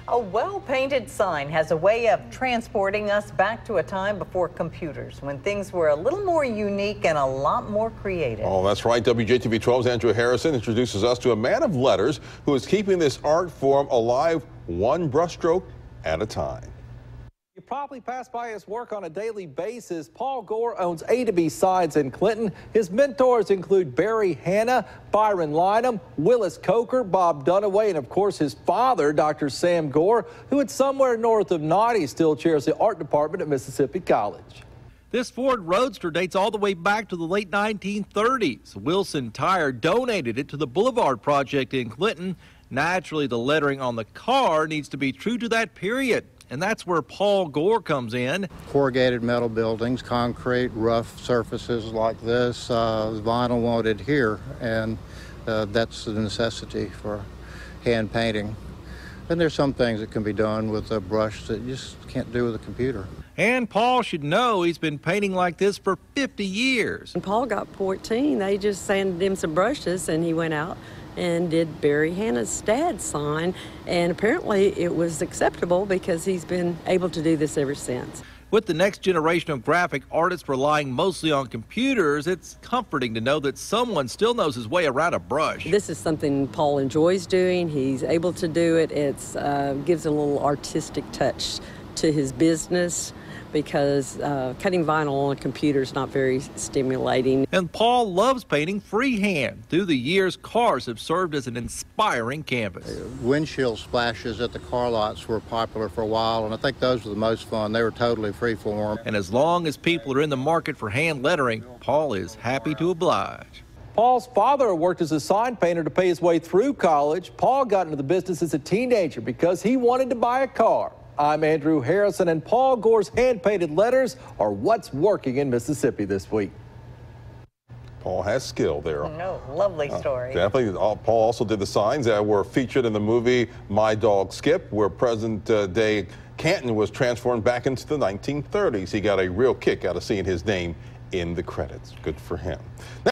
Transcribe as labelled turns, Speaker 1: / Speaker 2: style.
Speaker 1: A well-painted sign has a way of transporting us back to a time before computers, when things were a little more unique and a lot more creative.
Speaker 2: Oh, that's right. WJTV 12's Andrew Harrison introduces us to a man of letters who is keeping this art form alive one brushstroke at a time.
Speaker 3: You probably pass by his work on a daily basis. Paul Gore owns A to B Signs in Clinton. His mentors include Barry Hanna, Byron Lynham, Willis Coker, Bob Dunaway, and of course his father, Dr. Sam Gore, who at somewhere north of Naughty still chairs the art department at Mississippi College. This Ford Roadster dates all the way back to the late 1930s. Wilson Tire donated it to the Boulevard Project in Clinton. Naturally, the lettering on the car needs to be true to that period. And that's where Paul Gore comes in.
Speaker 4: Corrugated metal buildings, concrete, rough surfaces like this, vinyl won't adhere, and that's the necessity for hand painting. And there's some things that can be done with a brush that you just can't do with a computer.
Speaker 3: And Paul should know he's been painting like this for 50 years.
Speaker 5: When Paul got 14, they just sanded him some brushes and he went out and did Barry Hanna's dad sign, and apparently it was acceptable because he's been able to do this ever since.
Speaker 3: With the next generation of graphic artists relying mostly on computers, it's comforting to know that someone still knows his way around a brush.
Speaker 5: This is something Paul enjoys doing. He's able to do it. It gives a little artistic touch to his business, because cutting vinyl on a computer is not very stimulating.
Speaker 3: And Paul loves painting freehand. Through the years, cars have served as an inspiring canvas.
Speaker 4: Windshield splashes at the car lots were popular for a while, and I think those were the most fun. They were totally freeform.
Speaker 3: And as long as people are in the market for hand lettering, Paul is happy to oblige. Paul's father worked as a sign painter to pay his way through college. Paul got into the business as a teenager because he wanted to buy a car. I'm Andrew Harrison, and Paul Gore's hand-painted letters are what's working in Mississippi this week.
Speaker 2: Paul has skill there.
Speaker 1: No, lovely story.
Speaker 2: Definitely. Paul also did the signs that were featured in the movie My Dog Skip, where present-day Canton was transformed back into the 1930s. He got a real kick out of seeing his name in the credits. Good for him.